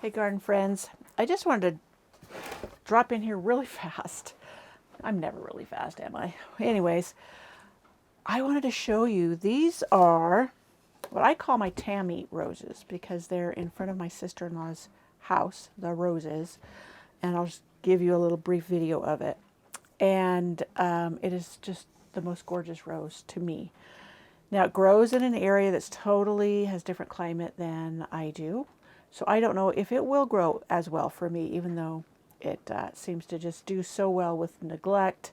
Hey garden friends, I just wanted to drop in here really fast. I'm never really fast, am I? Anyways, I wanted to show you, these are what I call my Tammy roses because they're in front of my sister-in-law's house, the roses, and I'll just give you a little brief video of it. And it is just the most gorgeous rose to me. Now it grows in an area that's totally has different climate than I do. So I don't know if it will grow as well for me, even though it seems to just do so well with neglect,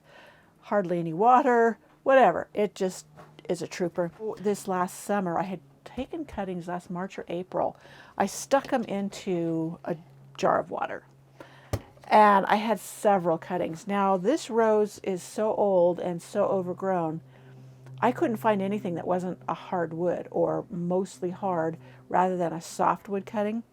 hardly any water, whatever. It just is a trooper. This last summer, I had taken cuttings last March or April. I stuck them into a jar of water. And I had several cuttings. Now this rose is so old and so overgrown, I couldn't find anything that wasn't a hardwood or mostly hard rather than a softwood cutting.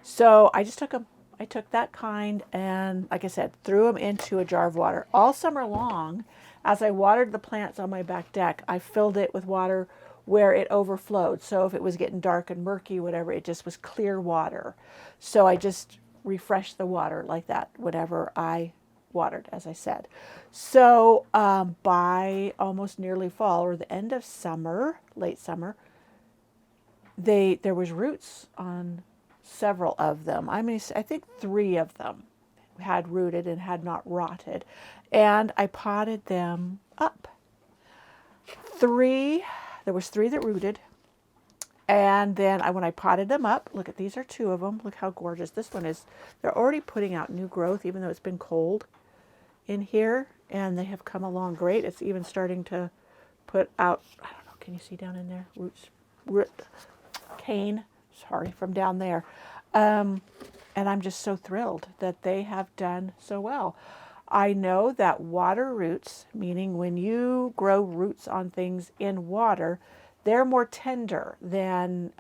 So I just took them. I took that kind and, like I said, threw them into a jar of water. All summer long, as I watered the plants on my back deck, I filled it with water where it overflowed. So if it was getting dark and murky, whatever, it just was clear water. So I just refreshed the water like that whenever I watered, as I said. So by almost nearly fall or the end of summer, late summer, there was roots on several of them. I mean, I think 3 of them had rooted and had not rotted. And I potted them up. There was 3 that rooted. And then when I potted them up, look at, these are 2 of them. Look how gorgeous. This one is, they're already putting out new growth, even though it's been cold in here. And they have come along great. It's even starting to put out, I don't know, can you see down in there? Cane, sorry, from down there. And I'm just so thrilled that they have done so well. I know that water roots, meaning when you grow roots on things in water, they're more tender than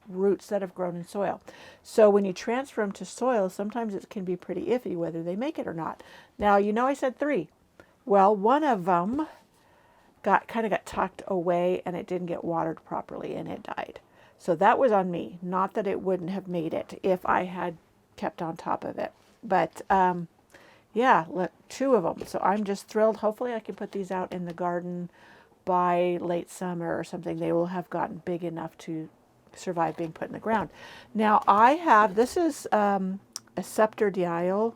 roots that have grown in soil. So when you transfer them to soil, sometimes it can be pretty iffy whether they make it or not. Now, you know I said 3. Well, one of them kind of got tucked away and it didn't get watered properly and it died. So that was on me. Not that it wouldn't have made it if I had kept on top of it. But yeah, look, 2 of them. So I'm just thrilled. Hopefully I can put these out in the garden by late summer or something. They will have gotten big enough to survive being put in the ground. Now I have, this is a Scepter Dial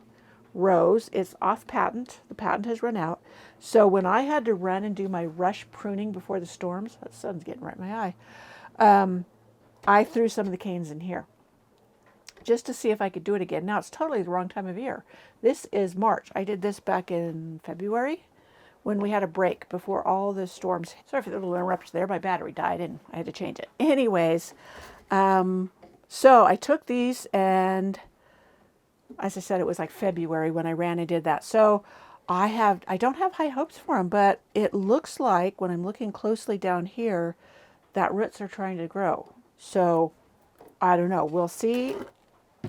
rose. It's off patent. The patent has run out. So when I had to run and do my rush pruning before the storms, that sun's getting right in my eye, I threw some of the canes in here just to see if I could do it again. Now it's totally the wrong time of year. This is March. I did this back in February when we had a break before all the storms. Sorry for the little interruption there. My battery died and I had to change it. Anyways, so I took these and, as I said, it was like February when I ran and did that. So I don't have high hopes for them, but it looks like when I'm looking closely down here that roots are trying to grow. So I don't know. We'll see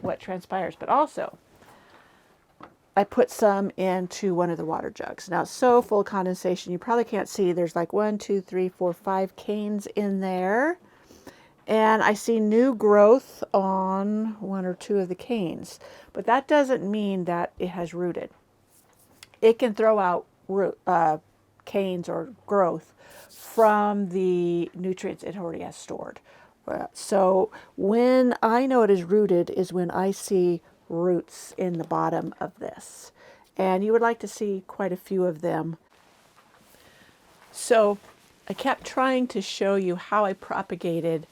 what transpires. But also, I put some into one of the water jugs. Now it's so full of condensation, you probably can't see. There's like 1, 2, 3, 4, 5 canes in there. And I see new growth on 1 or 2 of the canes. But that doesn't mean that it has rooted. It can throw out canes or growth from the nutrients it already has stored. So when I know it is rooted is when I see roots in the bottom of this. And you would like to see quite a few of them. So I kept trying to show you how I propagated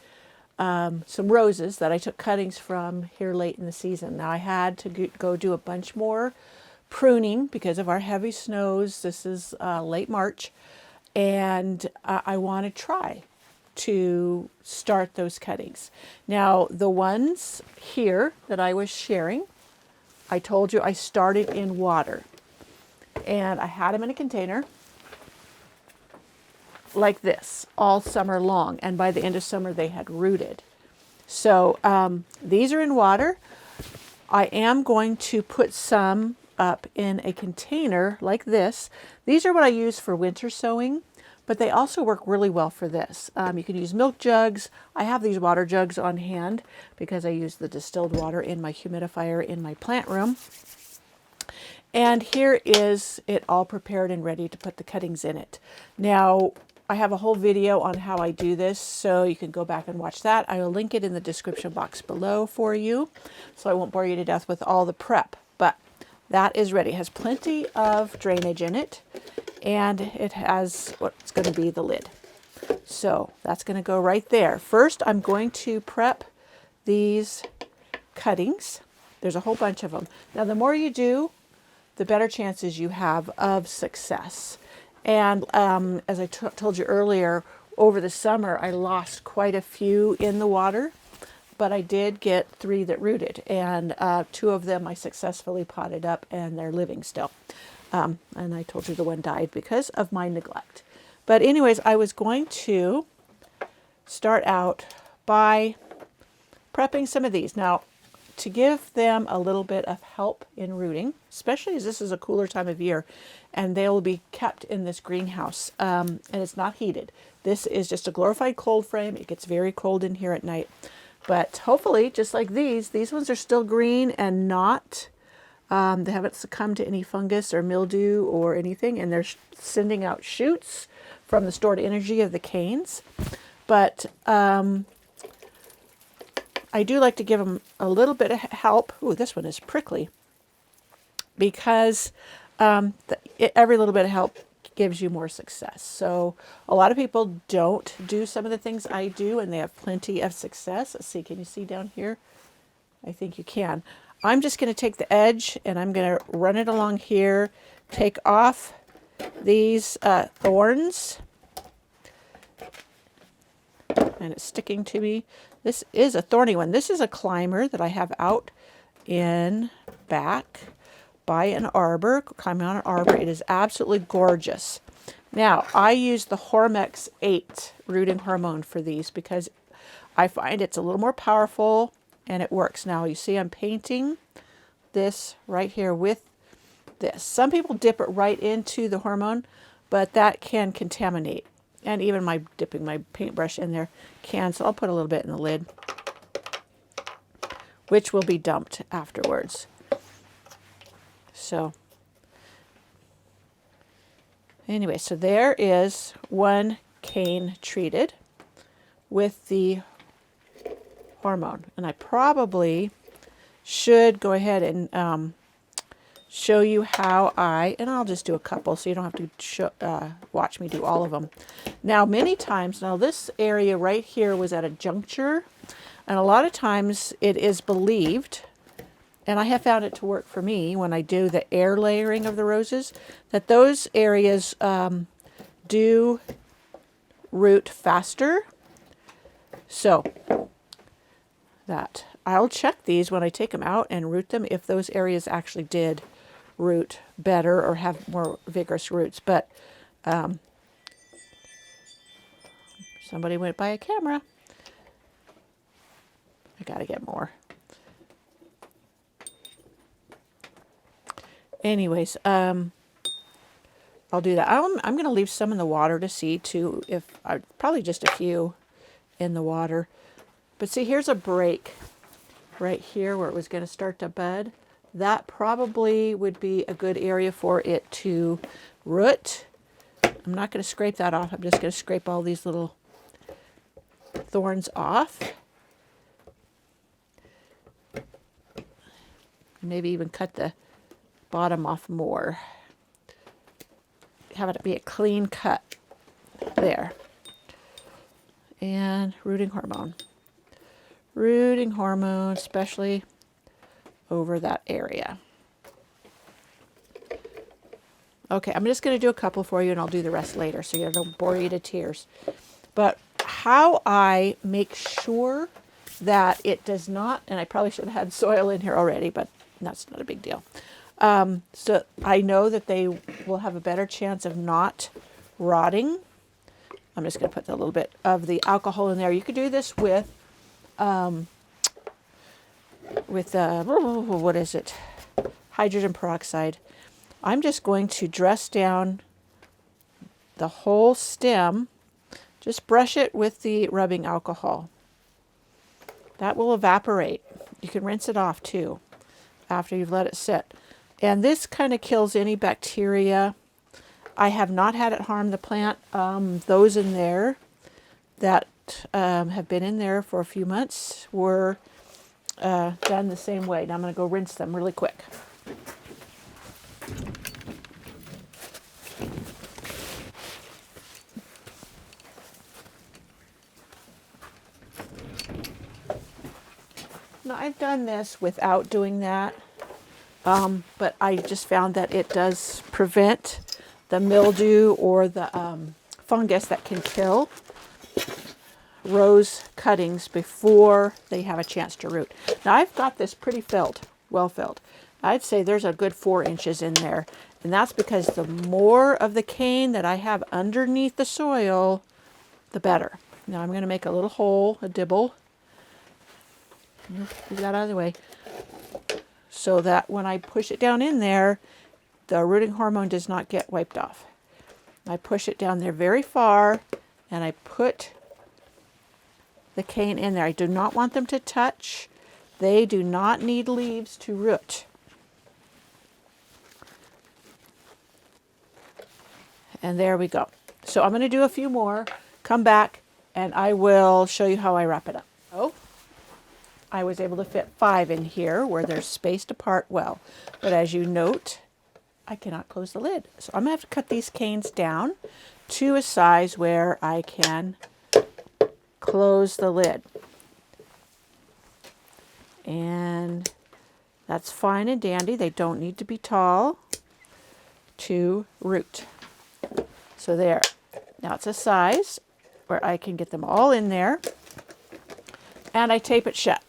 some roses that I took cuttings from here late in the season. Now I had to go do a bunch more pruning because of our heavy snows. This is late March. And I want to try to start those cuttings. Now, the ones here that I was sharing, I told you I started in water. And I had them in a container like this all summer long. And by the end of summer, they had rooted. So these are in water. I am going to put some up in a container like this. These are what I use for winter sowing. but they also work really well for this. You can use milk jugs. I have these water jugs on hand because I use the distilled water in my humidifier in my plant room. And here is it all prepared and ready to put the cuttings in it. Now, I have a whole video on how I do this, so you can go back and watch that. I will link it in the description box below for you, so I won't bore you to death with all the prep. But that is ready. It has plenty of drainage in it, and it has what's going to be the lid. So that's going to go right there. First, I'm going to prep these cuttings. There's a whole bunch of them. Now, the more you do, the better chances you have of success. And as I told you earlier, over the summer, I lost quite a few in the water, but I did get 3 that rooted, and 2 of them I successfully potted up, and they're living still. And I told you the one died because of my neglect. But anyways, I was going to start out by prepping some of these. Now, to give them a little bit of help in rooting, especially as this is a cooler time of year, and they will be kept in this greenhouse, and it's not heated. This is just a glorified cold frame. It gets very cold in here at night, but hopefully, just like these ones are still green and not, they haven't succumbed to any fungus or mildew or anything, and they're sending out shoots from the stored energy of the canes. But I do like to give them a little bit of help. Ooh, this one is prickly, because every little bit of help gives you more success. So a lot of people don't do some of the things I do, and they have plenty of success. Let's see, can you see down here? I think you can. I'm just going to take the edge, and I'm going to run it along here, take off these thorns, and it's sticking to me. This is a thorny one. This is a climber that I have out in back by an arbor, climbing on an arbor. It is absolutely gorgeous. Now, I use the Hormex 8 rooting hormone for these because I find it's a little more powerful and it works. Now, you see I'm painting this right here with this. Some people dip it right into the hormone, but that can contaminate. And even my dipping my paintbrush in there can, so I'll put a little bit in the lid, which will be dumped afterwards. So anyway, so there is one cane treated with the hormone. And I probably should go ahead and show you how and I'll just do a couple so you don't have to watch me do all of them. Now, many times, this area right here was at a juncture, and a lot of times it is believed, and I have found it to work for me when I do the air layering of the roses, that those areas do root faster. So that I'll check these when I take them out and root them if those areas actually did root better or have more vigorous roots. But somebody went by a camera. I gotta get more. Anyways, I'll do that. I'm gonna leave some in the water to see too, if probably just a few in the water. But see, here's a break right here where it was going to start to bud. That probably would be a good area for it to root. I'm not going to scrape that off. I'm just going to scrape all these little thorns off. Maybe even cut the bottom off more. Have it be a clean cut there. And rooting hormone. Rooting hormone, especially over that area. Okay, I'm just going to do a couple for you, and I'll do the rest later so you don't bore you to tears. But how I make sure that it does not, and I probably should have had soil in here already, but that's not a big deal. So I know that they will have a better chance of not rotting. I'm just going to put a little bit of the alcohol in there. You could do this with what is it? Hydrogen peroxide. I'm just going to dress down the whole stem. Just brush it with the rubbing alcohol. That will evaporate. You can rinse it off too after you've let it sit. And this kind of kills any bacteria. I have not had it harm the plant. Those in there that have been in there for a few months were done the same way. Now I'm going to go rinse them really quick. Now I've done this without doing that, but I just found that it does prevent the mildew or the fungus that can kill rose cuttings before they have a chance to root. Now I've got this pretty filled, well filled. I'd say there's a good 4 inches in there, and that's because the more of the cane that I have underneath the soil, the better. Now I'm going to make a little hole, a dibble. Move that out of the way, so that when I push it down in there, the rooting hormone does not get wiped off. I push it down there very far, and I put the cane in there. I do not want them to touch. They do not need leaves to root. And there we go. So I'm going to do a few more, come back, and I will show you how I wrap it up. Oh. I was able to fit 5 in here where they're spaced apart well. But as you note, I cannot close the lid. So I'm going to have to cut these canes down to a size where I can close the lid. And that's fine and dandy. They don't need to be tall to root. So there. Now it's a size where I can get them all in there. And I tape it shut.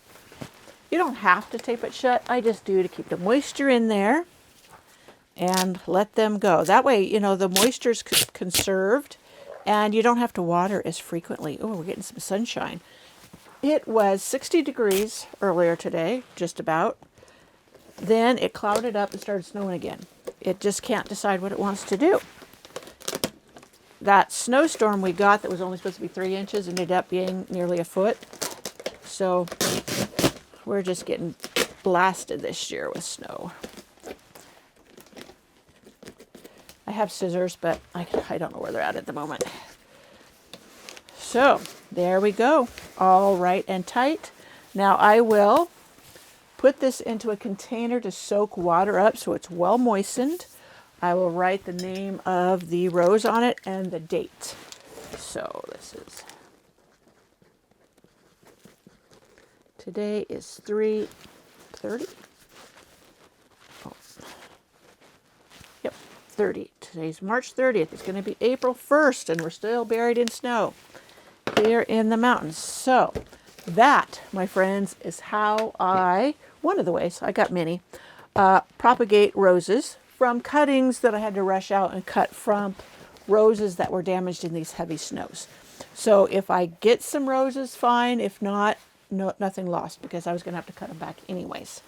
You don't have to tape it shut. I just do to keep the moisture in there and let them go. That way, you know, the moisture's conserved and you don't have to water as frequently. Oh, we're getting some sunshine. It was 60 degrees earlier today, just about. Then it clouded up and started snowing again. It just can't decide what it wants to do. That snowstorm we got that was only supposed to be 3 inches ended up being nearly a foot. So we're just getting blasted this year with snow. I have scissors, but I don't know where they're at the moment. So there we go. All right and tight. Now I will put this into a container to soak water up so it's well moistened. I will write the name of the rose on it and the date. So this is... Today is 3/30. Oh. Yep, 30. Today's March 30th. It's going to be April 1st, and we're still buried in snow here in the mountains. So that, my friends, is how one of the ways, I got many, propagate roses from cuttings that I had to rush out and cut from roses that were damaged in these heavy snows. So if I get some roses, fine. If not, nothing lost, because I was going to have to cut them back anyways.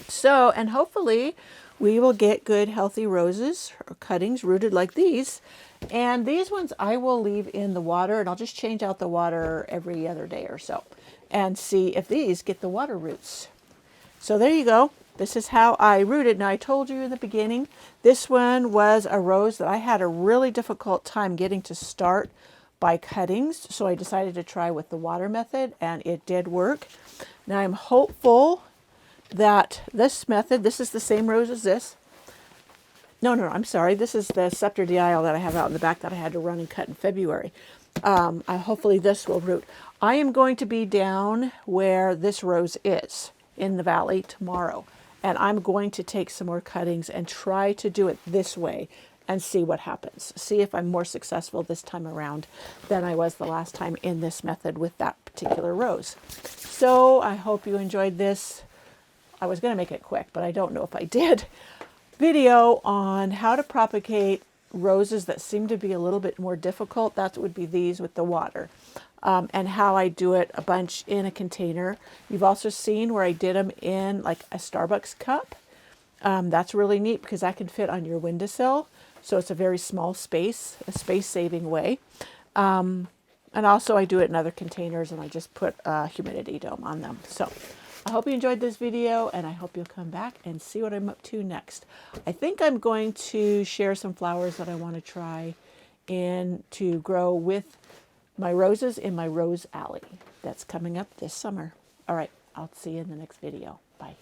So, and hopefully we will get good healthy roses or cuttings rooted like these. And these ones I will leave in the water, and I'll just change out the water every other day or so and see if these get the water roots. So there you go. This is how I rooted. Now I told you in the beginning, this one was a rose that I had a really difficult time getting to start by cuttings, so I decided to try with the water method, and it did work. Now I'm hopeful that this method, this is the same rose as this. No, I'm sorry. This is the Scepter Dial that I have out in the back that I had to run and cut in February. Hopefully this will root. I am going to be down where this rose is in the valley tomorrow, and I'm going to take some more cuttings and try to do it this way and see what happens. See if I'm more successful this time around than I was the last time in this method with that particular rose. So I hope you enjoyed this. I was going to make it quick, but I don't know if I did. Video on how to propagate roses that seem to be a little bit more difficult. That would be these with the water. And how I do it a bunch in a container. You've also seen where I did them in like a Starbucks cup. That's really neat because that can fit on your windowsill. So it's a very small space, a space-saving way. And also I do it in other containers, and I just put a humidity dome on them. So I hope you enjoyed this video, and I hope you'll come back and see what I'm up to next. I think I'm going to share some flowers that I want to try and to grow with my roses in my rose alley. That's coming up this summer. All right, I'll see you in the next video. Bye.